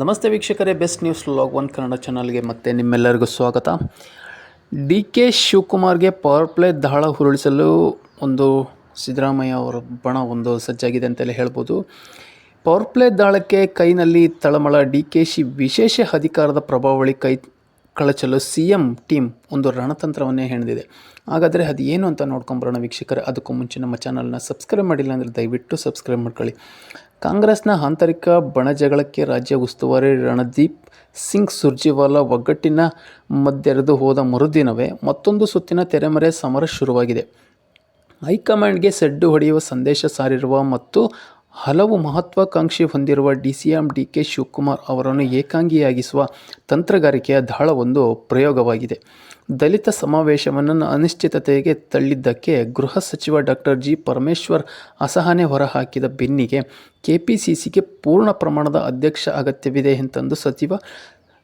ನಮಸ್ತೆ ವೀಕ್ಷಕರೇ, best news log one Kannada ಚಾನಲ್ಗೆ ಮತ್ತೆ ನಿಮ್ಮೆಲ್ಲರಿಗೂ ಸ್ವಾಗತ. ಡಿ ಕೆ ಶಿವಕುಮಾರ್ಗೆ ಪವರ್ ಪ್ಲೇ ದಾಳ ಉರುಳಿಸಲು ಒಂದು ಸಿದ್ದರಾಮಯ್ಯ ಅವರ ಬಣ ಒಂದು ಸಜ್ಜಾಗಿದೆ ಅಂತಲೇ ಹೇಳ್ಬೋದು. ಪವರ್ ಪ್ಲೇ ದಾಳಕ್ಕೆ ಕೈನಲ್ಲಿ ತಳಮಳ, ಡಿ ಕೆ ಶಿ ವಿಶೇಷ ಅಧಿಕಾರದ ಪ್ರಭಾವಳಿ ಕೈ ಕಳಚಲು CM ಟೀಮ್ ಒಂದು ರಣತಂತ್ರವನ್ನೇ ಹೆಣೆದಿದೆ. ಹಾಗಾದರೆ ಅದು ಏನು ಅಂತ ನೋಡ್ಕೊಂಬರೋಣ ವೀಕ್ಷಕರೇ. ಅದಕ್ಕೂ ಮುಂಚೆ ನಮ್ಮ ಚಾನಲ್ನ ಸಬ್ಸ್ಕ್ರೈಬ್ ಮಾಡಿಲ್ಲ ಅಂದರೆ ದಯವಿಟ್ಟು ಸಬ್ಸ್ಕ್ರೈಬ್ ಮಾಡ್ಕೊಳ್ಳಿ. ಕಾಂಗ್ರೆಸ್ನ ಆಂತರಿಕ ಬಣಜಗಳಕ್ಕೆ ರಾಜ್ಯ ಉಸ್ತುವಾರಿ ರಣದೀಪ್ ಸಿಂಗ್ ಸುರ್ಜೇವಾಲಾ ಒಗ್ಗಟ್ಟಿನ ಮಧ್ಯೆರೆದು ಹೋದ ಮರುದಿನವೇ ಮತ್ತೊಂದು ಸುತ್ತಿನ ತೆರೆಮರೆ ಸಮರ ಶುರುವಾಗಿದೆ. ಹೈಕಮಾಂಡ್ಗೆ ಸೆಡ್ಡು ಹೊಡೆಯುವ ಸಂದೇಶ ಸಾರಿರುವ ಮತ್ತು ಹಲವು ಮಹತ್ವಾಕಾಂಕ್ಷಿ ಹೊಂದಿರುವ DCM DK ಶಿವಕುಮಾರ್ ಅವರನ್ನು ಏಕಾಂಗಿಯಾಗಿಸುವ ತಂತ್ರಗಾರಿಕೆಯ ದಾಳವೊಂದು ಪ್ರಯೋಗವಾಗಿದೆ. ದಲಿತ ಸಮಾವೇಶವನ್ನು ಅನಿಶ್ಚಿತತೆಗೆ ತಳ್ಳಿದ್ದಕ್ಕೆ ಗೃಹ ಸಚಿವ ಡಾಕ್ಟರ್ G. ಪರಮೇಶ್ವರ್ ಅಸಹನೆ ಹೊರಹಾಕಿದ ಬೆನ್ನಿಗೆ KPCCಗೆ ಪೂರ್ಣ ಪ್ರಮಾಣದ ಅಧ್ಯಕ್ಷ ಅಗತ್ಯವಿದೆ ಎಂತಂದು ಸಚಿವ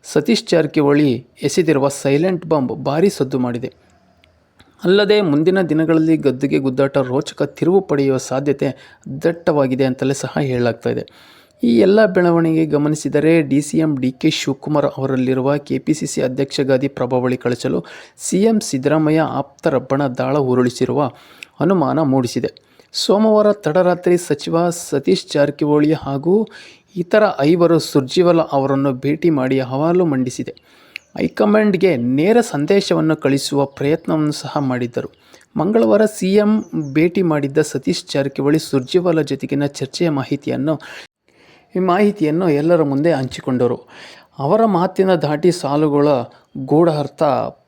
ಸತೀಶ್ ಜಾರಕಿಹೊಳಿ ಎಸೆದಿರುವ ಸೈಲೆಂಟ್ ಬಾಂಬ್ ಭಾರೀ ಸದ್ದು ಮಾಡಿದೆ. ಅಲ್ಲದೆ ಮುಂದಿನ ದಿನಗಳಲ್ಲಿ ಗದ್ದುಗೆ ಗುದ್ದಾಟ ರೋಚಕ ತಿರುವು ಪಡೆಯುವ ಸಾಧ್ಯತೆ ದಟ್ಟವಾಗಿದೆ ಅಂತಲೇ ಸಹ ಹೇಳಲಾಗ್ತಾ ಇದೆ. ಈ ಎಲ್ಲ ಬೆಳವಣಿಗೆ ಗಮನಿಸಿದರೆ DCM DK ಶಿವಕುಮಾರ್ ಅವರಲ್ಲಿರುವ KPCC ಅಧ್ಯಕ್ಷ ಗಾದಿ ಪ್ರಭಾವಳಿ ಕಳಚಲು CM ಸಿದ್ದರಾಮಯ್ಯ ಆಪ್ತರ ಬಣ ದಾಳ ಉರುಳಿಸಿರುವ ಅನುಮಾನ ಮೂಡಿಸಿದೆ. ಸೋಮವಾರ ತಡರಾತ್ರಿ ಸಚಿವ ಸತೀಶ್ ಜಾರಕಿಹೊಳಿ ಹಾಗೂ ಇತರ 5 ಸುರ್ಜೇವಾಲಾ ಅವರನ್ನು ಭೇಟಿ ಮಾಡಿ ಅಹವಾಲು ಮಂಡಿಸಿದೆ. ಹೈಕಮಾಂಡ್ಗೆ ನೇರ ಸಂದೇಶವನ್ನು ಕಳಿಸುವ ಪ್ರಯತ್ನವನ್ನು ಸಹ ಮಾಡಿದ್ದರು. ಮಂಗಳವಾರ CM ಭೇಟಿ ಮಾಡಿದ್ದ ಸತೀಶ್ ಜಾರಕಿಹೊಳಿ ಸುರ್ಜೇವಾಲಾ ಜೊತೆಗಿನ ಚರ್ಚೆಯ ಮಾಹಿತಿಯನ್ನು ಎಲ್ಲರ ಮುಂದೆ ಹಂಚಿಕೊಂಡರು. ಅವರ ಮಾತಿನ ಧಾಟಿ ಸಾಲುಗಳ ಗೂಢ ಅರ್ಥ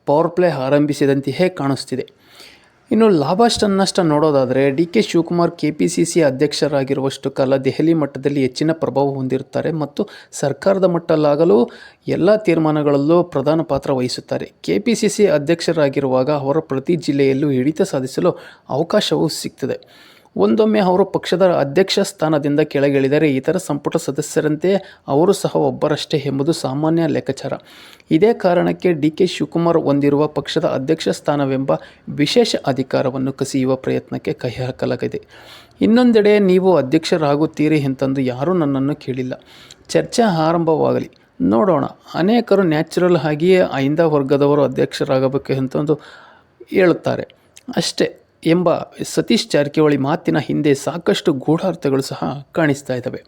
ಪವರ್ ಪ್ಲೇ ಆರಂಭಿಸಿದಂತೆಯೇ ಕಾಣಿಸ್ತಿದೆ. ಇನ್ನು ಲಾಭ ನೋಡೋದಾದರೆ DK ಶಿವಕುಮಾರ್ KPCC ಅಧ್ಯಕ್ಷರಾಗಿರುವಷ್ಟು ಕಾಲ ದೆಹಲಿ ಮಟ್ಟದಲ್ಲಿ ಹೆಚ್ಚಿನ ಪ್ರಭಾವ ಹೊಂದಿರುತ್ತಾರೆ ಮತ್ತು ಸರ್ಕಾರದ ಮಟ್ಟದಲ್ಲಾಗಲೂ ಎಲ್ಲ ತೀರ್ಮಾನಗಳಲ್ಲೂ ಪ್ರಧಾನ ಪಾತ್ರ ವಹಿಸುತ್ತಾರೆ. KPCC ಅಧ್ಯಕ್ಷರಾಗಿರುವಾಗ ಅವರ ಪ್ರತಿ ಜಿಲ್ಲೆಯಲ್ಲೂ ಹಿಡಿತ ಸಾಧಿಸಲು ಅವಕಾಶವೂ ಸಿಗ್ತದೆ. ಒಂದೊಮ್ಮೆ ಅವರು ಪಕ್ಷದ ಅಧ್ಯಕ್ಷ ಸ್ಥಾನದಿಂದ ಕೆಳಗಿಳಿದರೆ ಇತರ ಸಂಪುಟ ಸದಸ್ಯರಂತೆ ಅವರು ಸಹ ಒಬ್ಬರಷ್ಟೇ ಎಂಬುದು ಸಾಮಾನ್ಯ ಲೆಕ್ಕಾಚಾರ. ಇದೇ ಕಾರಣಕ್ಕೆ DK ಶಿವಕುಮಾರ್ ಹೊಂದಿರುವ ಪಕ್ಷದ ಅಧ್ಯಕ್ಷ ಸ್ಥಾನವೆಂಬ ವಿಶೇಷ ಅಧಿಕಾರವನ್ನು ಕಸಿಯುವ ಪ್ರಯತ್ನಕ್ಕೆ ಕೈ ಹಾಕಲಾಗಿದೆ. ಇನ್ನೊಂದೆಡೆ ನೀವು ಅಧ್ಯಕ್ಷರಾಗುತ್ತೀರಿ ಎಂತಂದು ಯಾರೂ ನನ್ನನ್ನು ಕೇಳಿಲ್ಲ. ಚರ್ಚೆ ಆರಂಭವಾಗಲಿ, ನೋಡೋಣ. ಅನೇಕರು ನ್ಯಾಚುರಲ್ ಆಗಿಯೇ 5 ವರ್ಗದವರು ಅಧ್ಯಕ್ಷರಾಗಬೇಕು ಅಂತಂದು ಹೇಳುತ್ತಾರೆ ಅಷ್ಟೇ ಎಂಬ ಸತೀಶ್ ಜಾರಕಿಹೊಳಿ ಮಾತಿನ ಹಿಂದೆ ಸಾಕಷ್ಟು ಗೂಢಾರ್ಥಗಳು ಸಹ ಕಾಣಿಸ್ತಾ ಇದ್ದಾವೆ.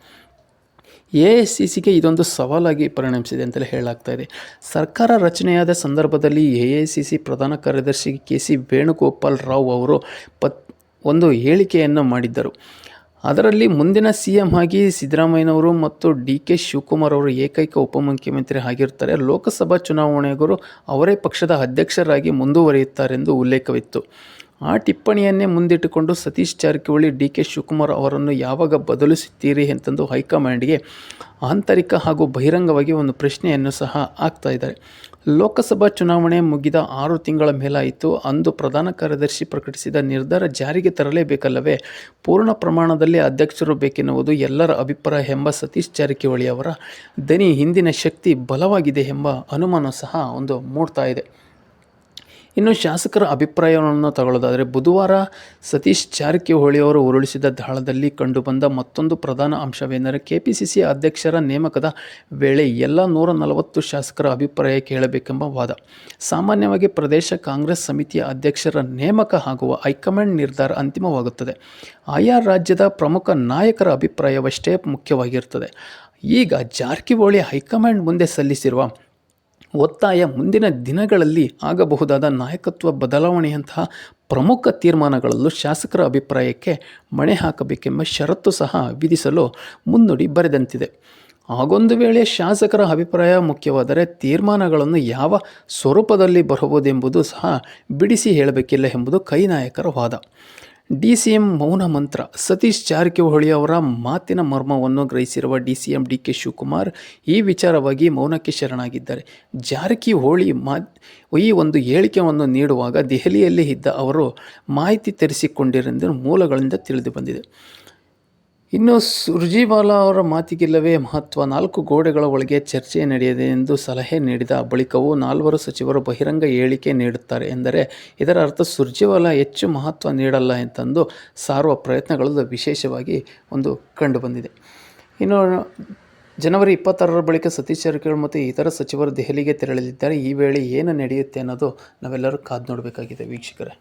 AICCಗೆ ಇದೊಂದು ಸವಾಲಾಗಿ ಪರಿಣಮಿಸಿದೆ ಅಂತಲೇ ಹೇಳಲಾಗ್ತಾ ಇದೆ. ಸರ್ಕಾರ ರಚನೆಯಾದ ಸಂದರ್ಭದಲ್ಲಿ AICC ಪ್ರಧಾನ ಕಾರ್ಯದರ್ಶಿ KC ವೇಣುಗೋಪಾಲ್ ರಾವ್ ಅವರು ಒಂದು ಹೇಳಿಕೆಯನ್ನು ಮಾಡಿದ್ದರು. ಅದರಲ್ಲಿ ಮುಂದಿನ CM ಆಗಿ ಸಿದ್ದರಾಮಯ್ಯನವರು ಮತ್ತು DK ಶಿವಕುಮಾರ್ ಅವರು ಏಕೈಕ ಉಪಮುಖ್ಯಮಂತ್ರಿ ಆಗಿರ್ತಾರೆ. ಲೋಕಸಭಾ ಚುನಾವಣೆಗೂ ಅವರೇ ಪಕ್ಷದ ಅಧ್ಯಕ್ಷರಾಗಿ ಮುಂದುವರಿಯುತ್ತಾರೆಂದು ಉಲ್ಲೇಖವಿತ್ತು. ಆ ಟಿಪ್ಪಣಿಯನ್ನೇ ಮುಂದಿಟ್ಟುಕೊಂಡು ಸತೀಶ್ ಜಾರಕಿಹೊಳಿ DK ಶಿವಕುಮಾರ್ ಅವರನ್ನು ಯಾವಾಗ ಬದಲಿಸುತ್ತೀರಿ ಎಂತಂದು ಹೈಕಮಾಂಡ್ಗೆ ಆಂತರಿಕ ಹಾಗೂ ಬಹಿರಂಗವಾಗಿ ಒಂದು ಪ್ರಶ್ನೆಯನ್ನು ಸಹ ಹಾಕ್ತಾ ಇದ್ದಾರೆ. ಲೋಕಸಭಾ ಚುನಾವಣೆ ಮುಗಿದ 6 ತಿಂಗಳ ಮೇಲಾಯಿತು. ಅಂದು ಪ್ರಧಾನ ಕಾರ್ಯದರ್ಶಿ ಪ್ರಕಟಿಸಿದ ನಿರ್ಧಾರ ಜಾರಿಗೆ ತರಲೇಬೇಕಲ್ಲವೇ? ಪೂರ್ಣ ಪ್ರಮಾಣದಲ್ಲಿ ಅಧ್ಯಕ್ಷರು ಬೇಕೆನ್ನುವುದು ಎಲ್ಲರ ಅಭಿಪ್ರಾಯ ಎಂಬ ಸತೀಶ್ ಜಾರಕಿಹೊಳಿ ಅವರ ದನಿ ಹಿಂದಿನ ಶಕ್ತಿ ಬಲವಾಗಿದೆ ಎಂಬ ಅನುಮಾನ ಸಹ ಒಂದು ಮೂಡ್ತಾ ಇದೆ. ಇನ್ನು ಶಾಸಕರ ಅಭಿಪ್ರಾಯವನ್ನು ತಗೊಳ್ಳೋದಾದರೆ, ಬುಧವಾರ ಸತೀಶ್ ಜಾರಕಿಹೊಳಿ ಅವರು ಉರುಳಿಸಿದ ದಾಳದಲ್ಲಿ ಕಂಡುಬಂದ ಮತ್ತೊಂದು ಪ್ರಧಾನ ಅಂಶವೆಂದರೆ KPCC ಅಧ್ಯಕ್ಷರ ನೇಮಕದ ವೇಳೆ ಎಲ್ಲ 140 ಶಾಸಕರ ಅಭಿಪ್ರಾಯ ಕೇಳಬೇಕೆಂಬ ವಾದ. ಸಾಮಾನ್ಯವಾಗಿ ಪ್ರದೇಶ ಕಾಂಗ್ರೆಸ್ ಸಮಿತಿಯ ಅಧ್ಯಕ್ಷರ ನೇಮಕ ಆಗುವ ಹೈಕಮಾಂಡ್ ನಿರ್ಧಾರ ಅಂತಿಮವಾಗುತ್ತದೆ. ಆಯಾ ರಾಜ್ಯದ ಪ್ರಮುಖ ನಾಯಕರ ಅಭಿಪ್ರಾಯವಷ್ಟೇ ಮುಖ್ಯವಾಗಿರುತ್ತದೆ. ಈಗ ಜಾರಕಿಹೊಳಿ ಹೈಕಮಾಂಡ್ ಮುಂದೆ ಸಲ್ಲಿಸಿರುವ ಒತ್ತಾಯ ಮುಂದಿನ ದಿನಗಳಲ್ಲಿ ಆಗಬಹುದಾದ ನಾಯಕತ್ವ ಬದಲಾವಣೆಯಂತಹ ಪ್ರಮುಖ ತೀರ್ಮಾನಗಳಲ್ಲೂ ಶಾಸಕರ ಅಭಿಪ್ರಾಯಕ್ಕೆ ಮಣೆ ಹಾಕಬೇಕೆಂಬ ಷರತ್ತು ಸಹ ವಿಧಿಸಲು ಮುನ್ನುಡಿ ಬರೆದಂತಿದೆ. ಹಾಗೊಂದು ವೇಳೆ ಶಾಸಕರ ಅಭಿಪ್ರಾಯ ಮುಖ್ಯವಾದರೆ ತೀರ್ಮಾನಗಳನ್ನು ಯಾವ ಸ್ವರೂಪದಲ್ಲಿ ಬರಬಹುದೆಂಬುದು ಸಹ ಬಿಡಿಸಿ ಹೇಳಬೇಕಿಲ್ಲ ಎಂಬುದು ಕೈ ನಾಯಕರ ವಾದ. DCM ಮೌನ ಮಂತ್ರ. ಸತೀಶ್ ಜಾರಕಿಹೊಳಿ ಅವರ ಮಾತಿನ ಮರ್ಮವನ್ನು ಗ್ರಹಿಸಿರುವ DCM DK ಶಿವಕುಮಾರ್ ಈ ವಿಚಾರವಾಗಿ ಮೌನಕ್ಕೆ ಶರಣಾಗಿದ್ದಾರೆ. ಜಾರಕಿಹೊಳಿ ಈ ಒಂದು ಹೇಳಿಕೆಯನ್ನು ನೀಡುವಾಗ ದೆಹಲಿಯಲ್ಲಿ ಇದ್ದ ಅವರು ಮಾಹಿತಿ ತರಿಸಿಕೊಂಡಿರೆಂದು ಮೂಲಗಳಿಂದ ತಿಳಿದು ಬಂದಿದೆ. ಇನ್ನು ಸುರ್ಜೇವಾಲಾ ಅವರ ಮಾತಿಗಿಲ್ಲವೇ ಮಹತ್ವ? 4 ಗೋಡೆಗಳ ಒಳಗೆ ಚರ್ಚೆ ನಡೆಯದೆ ಎಂದು ಸಲಹೆ ನೀಡಿದ ಬಳಿಕವೂ 4 ಸಚಿವರು ಬಹಿರಂಗ ಹೇಳಿಕೆ ನೀಡುತ್ತಾರೆ ಎಂದರೆ ಇದರ ಅರ್ಥ ಸುರ್ಜೇವಾಲಾ ಹೆಚ್ಚು ಮಹತ್ವ ನೀಡಲ್ಲ ಎಂತಂದು ಸಾರುವ ಪ್ರಯತ್ನಗಳು ವಿಶೇಷವಾಗಿ ಒಂದು ಕಂಡುಬಂದಿದೆ. ಇನ್ನು ಜನವರಿ 26ರ ಬಳಿಕ ಸತೀಶ್ ಜಾರಕಿಹೊಳಿ ಮತ್ತು ಇತರ ಸಚಿವರು ದೆಹಲಿಗೆ ತೆರಳಲಿದ್ದಾರೆ. ಈ ವೇಳೆ ಏನು ನಡೆಯುತ್ತೆ ಅನ್ನೋದು ನಾವೆಲ್ಲರೂ ಕಾದು ನೋಡಬೇಕಾಗಿದೆ ವೀಕ್ಷಕರೇ.